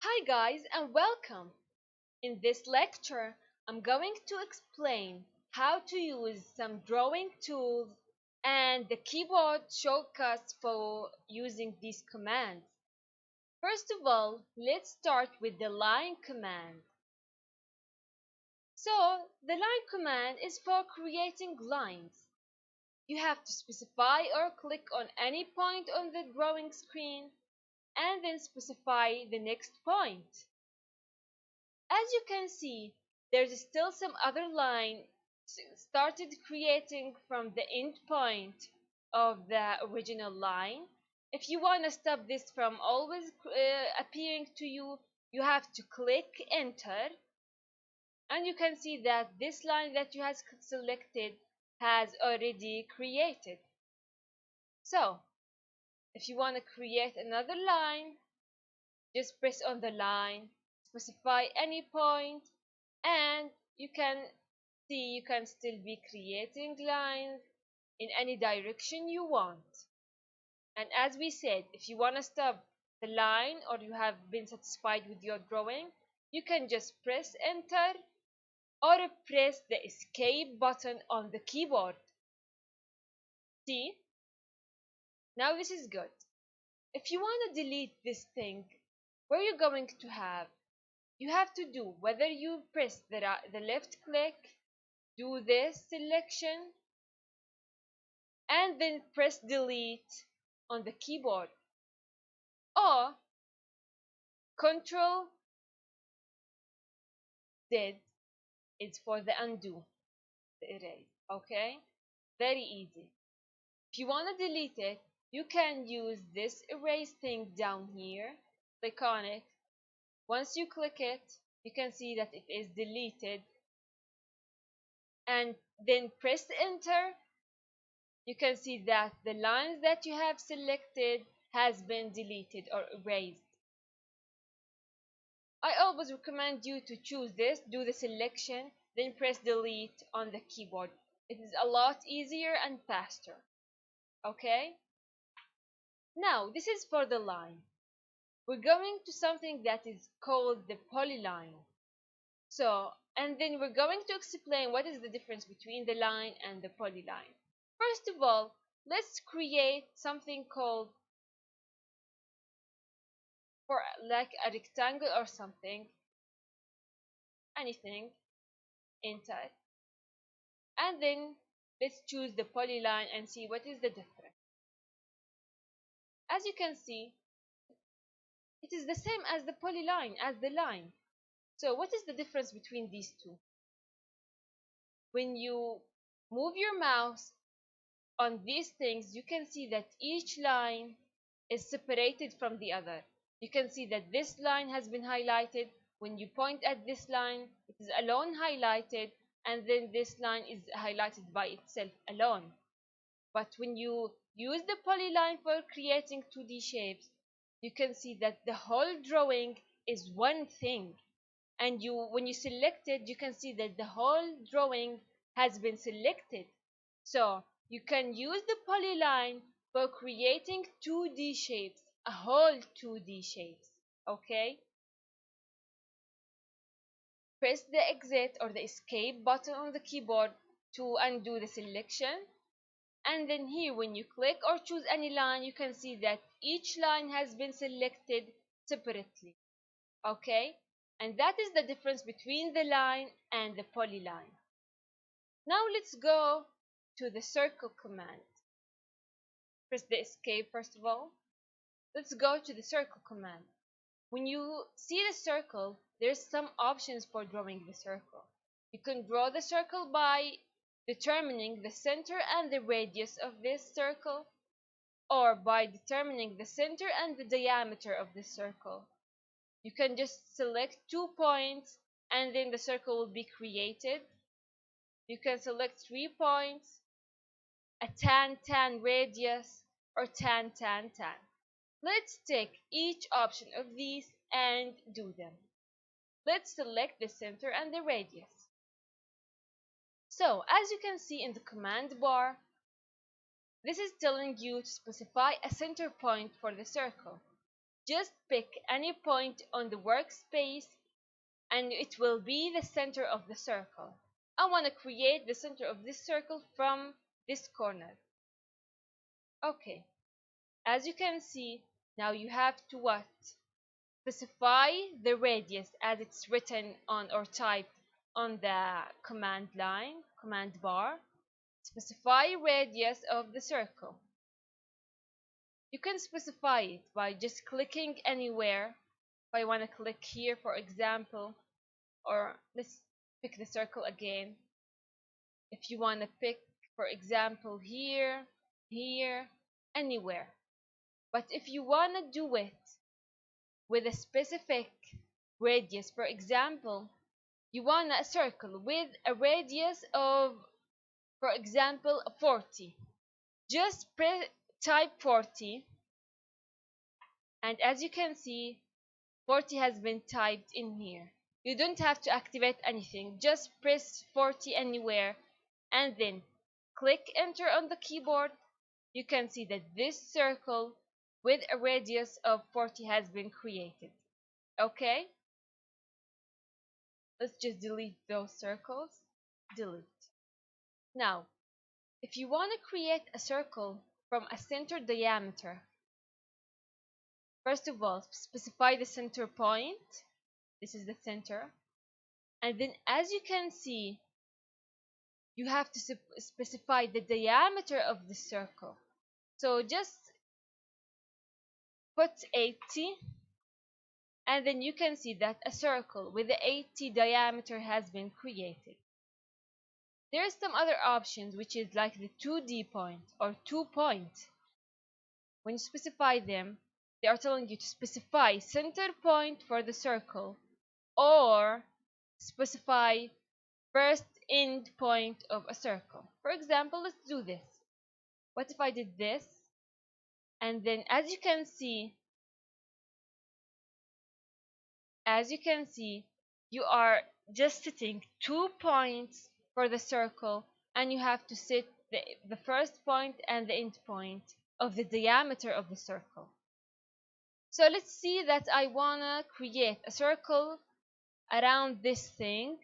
Hi guys and welcome. In this lecture, I'm going to explain how to use some drawing tools and the keyboard shortcuts for using these commands. First of all, let's start with the line command. So, the line command is for creating lines. You have to specify or click on any point on the drawing screen and then specify the next point. As you can see, there's still some other line started creating from the end point of the original line. If you want to stop this from always appearing to you, you have to click enter, and you can see that this line that you have selected has already created. So if you want to create another line, just press on the line, specify any point, and you can see you can still be creating lines in any direction you want. And as we said, if you want to stop the line or you have been satisfied with your drawing, you can just press enter or press the escape button on the keyboard. See, now this is good. If you want to delete this thing, where you're going to have, you have to do whether you press the left click, do this selection, and then press delete on the keyboard, or Control Z is for the undo, the erase. Okay, very easy. If you want to delete it, you can use this erase thing down here. Click on it. Once you click it, you can see that it is deleted, and then press enter. You can see that the lines that you have selected has been deleted or erased. I always recommend you to choose this, do the selection, then press delete on the keyboard. It is a lot easier and faster. Okay? Now, this is for the line. We're going to something that is called the polyline. So, and then we're going to explain what is the difference between the line and the polyline. First of all, let's create something called, for like a rectangle or something, anything, enter, and then let's choose the polyline and see what is the difference. As you can see, it is the same as the polyline, as the line. So what is the difference between these two? When you move your mouse on these things, you can see that each line is separated from the other. You can see that this line has been highlighted. When you point at this line, it is alone highlighted, and then this line is highlighted by itself alone. But when you use the polyline for creating 2D shapes, you can see that the whole drawing is one thing. And when you select it, you can see that the whole drawing has been selected. So you can use the polyline for creating 2D shapes, a whole 2D shapes. Okay? Press the exit or the escape button on the keyboard to undo the selection. And then here, when you click or choose any line, you can see that each line has been selected separately. Okay? And that is the difference between the line and the polyline. Now let's go to the circle command. Press the escape first of all. Let's go to the circle command. When you see the circle, there's some options for drawing the circle. You can draw the circle by determining the center and the radius of this circle, or by determining the center and the diameter of this circle. You can just select 2 points and then the circle will be created. You can select 3 points, a tan radius, or tan. Let's take each option of these and do them. Let's select the center and the radius. So, as you can see in the command bar, this is telling you to specify a center point for the circle. Just pick any point on the workspace and it will be the center of the circle. I want to create the center of this circle from this corner. Okay, as you can see, now you have to what? Specify the radius as it's written on or typed on the command line, command bar. Specify radius of the circle. You can specify it by just clicking anywhere. If I want to click here, for example, or let's pick the circle again. If you want to pick, for example, here, here, anywhere. But if you want to do it with a specific radius, for example, you want a circle with a radius of, for example, 40. Just type 40, and as you can see, 40 has been typed in here. You don't have to activate anything, just press 40 anywhere and then click enter on the keyboard. You can see that this circle with a radius of 40 has been created. Okay, let's just delete those circles. Delete. Now, if you want to create a circle from a center diameter, first of all, specify the center point. This is the center. And then, as you can see, you have to specify the diameter of the circle. So just put 80, and then you can see that a circle with the 80 diameter has been created. There's some other options, which is like the 2D point or 2 point. When you specify them, they are telling you to specify center point for the circle or specify first end point of a circle. For example, let's do this. What if I did this? And then as you can see, you are just setting 2 points for the circle, and you have to set the first point and the end point of the diameter of the circle. So let's see that I wanna create a circle around this thing.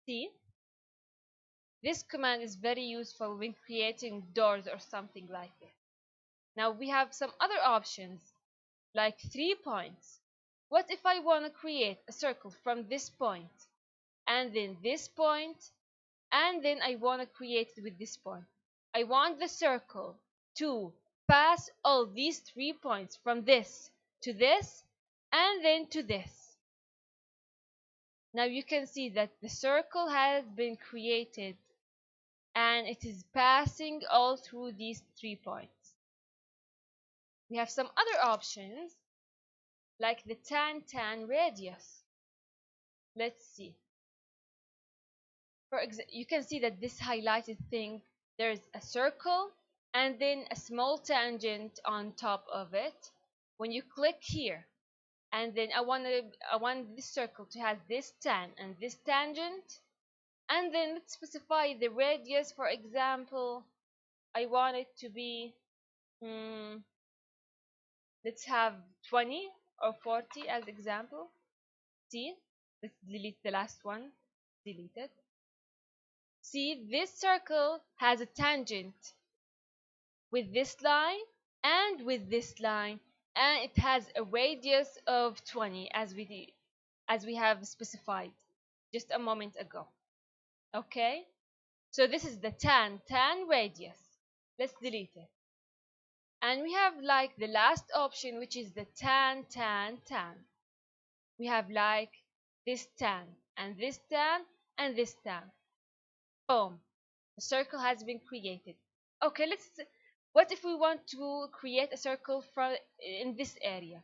See, this command is very useful when creating doors or something like this. Now we have some other options like 3 points. What if I want to create a circle from this point and then this point, and then I want to create it with this point? I want the circle to pass all these 3 points from this to this and then to this. Now you can see that the circle has been created and it is passing all through these 3 points. We have some other options like the tan radius. Let's see. You can see that this highlighted thing, there's a circle and then a small tangent on top of it. When you click here, and then I want this circle to have this tan and this tangent, and then let's specify the radius. For example, I want it to be let's have 20 or 40 as example. See, let's delete the last one. Delete it. See, this circle has a tangent with this line and with this line, and it has a radius of 20 as we have specified just a moment ago. Okay, so this is the tan radius. Let's delete it. And we have like the last option, which is the tan. We have like this tan and this tan and this tan. Boom, the circle has been created. Okay, what if we want to create a circle in this area?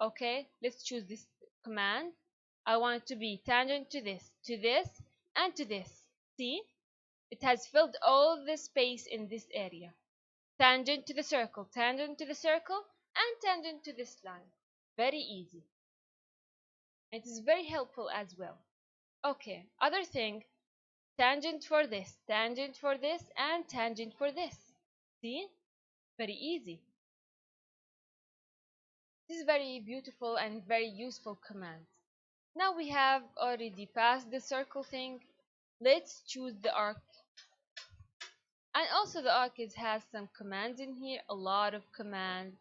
Okay, let's choose this command. I want it to be tangent to this, and to this. See, it has filled all the space in this area. Tangent to the circle, and tangent to this line. Very easy. It is very helpful as well. Okay, other thing, tangent for this, and tangent for this. See, very easy. is very beautiful and very useful command. Now we have already passed the circle thing. Let's choose the arc. And also the arc has some commands in here, a lot of commands.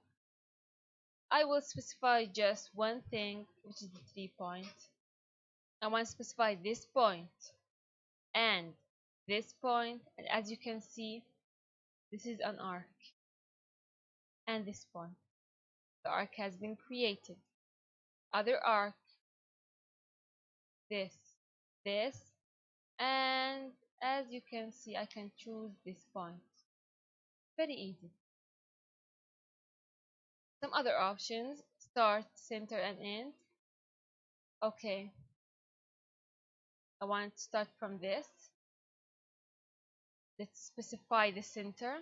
I will specify just one thing, which is the 3 point. I want to specify this point and this point, and as you can see, this is an arc. And this point, the arc has been created. Other arc, this, this, and as you can see, I can choose this point. Very easy. Some other options: start, center, and end. Okay, I want to start from this. Let's specify the center.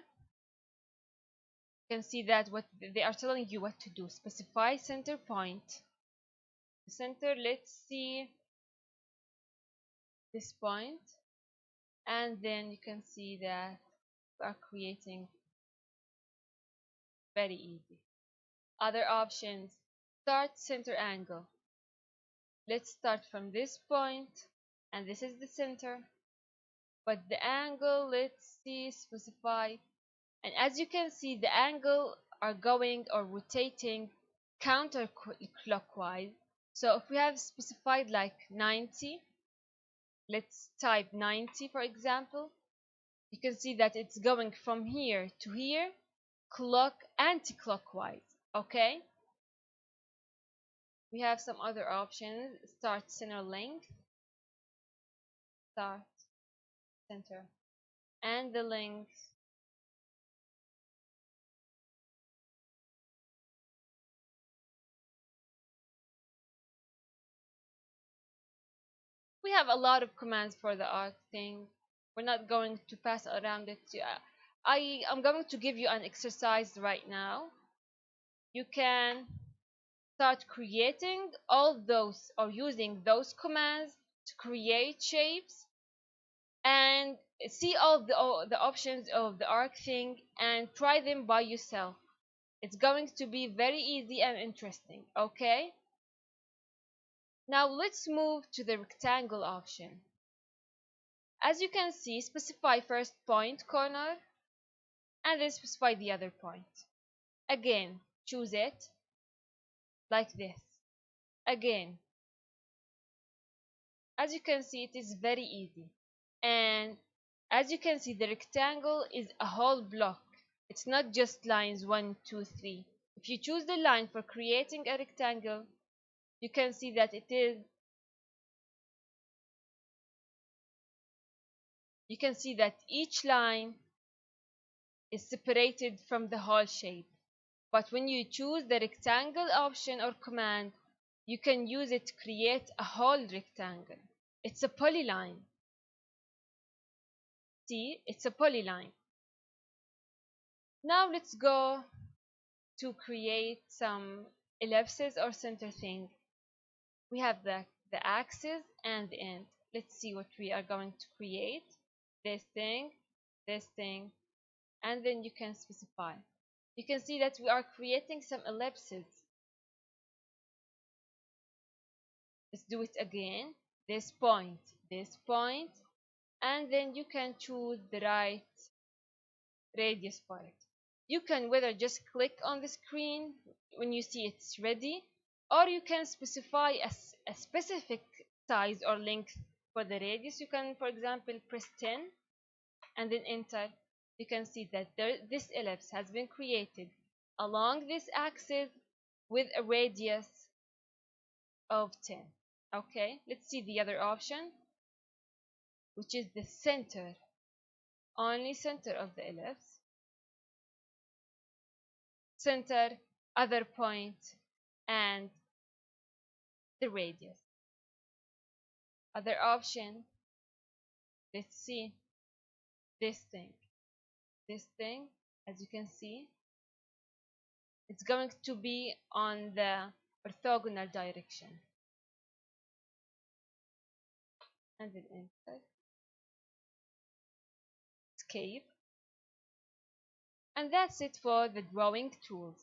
You can see that what they are telling you what to do. Specify center point. The center, let's see this point, and then you can see that we are creating very easy. Other options: start, center, angle. Let's start from this point, and this is the center, but the angle, let's see, specify. And as you can see, the angle are going or rotating counterclockwise. So if we have specified like 90, let's type 90 for example, you can see that it's going from here to here, anti-clockwise. Okay, we have some other options: start, center, length, start, center, and the length. We have a lot of commands for the arc thing. We're not going to pass around it. I am going to give you an exercise right now. You can start creating all those or using those commands to create shapes and see all the options of the arc thing and try them by yourself. It's going to be very easy and interesting. Okay, now let's move to the rectangle option. As you can see, specify first point corner and then specify the other point. Again, choose it like this. Again, as you can see, it is very easy. And as you can see, the rectangle is a whole block. It's not just lines 1, 2, 3. If you choose the line for creating a rectangle, you can see that you can see that each line is separated from the whole shape. But when you choose the rectangle option or command, you can use it to create a whole rectangle. It's a polyline. See, it's a polyline. Now let's go to create some ellipses or center thing. We have the axis and the end. Let's see what we are going to create. This thing, and then you can specify. You can see that we are creating some ellipses. Let's do it again. This point, and then you can choose the right radius part. You can whether just click on the screen when you see it's ready, or you can specify a specific size or length for the radius. You can, for example, press 10 and then enter. You can see that this ellipse has been created along this axis with a radius of 10. Okay, let's see the other option, which is the center, only center of the ellipse. Center, other point, and the radius. Other option, let's see this thing, as you can see, it's going to be on the orthogonal direction. And then enter, escape, and that's it for the drawing tools.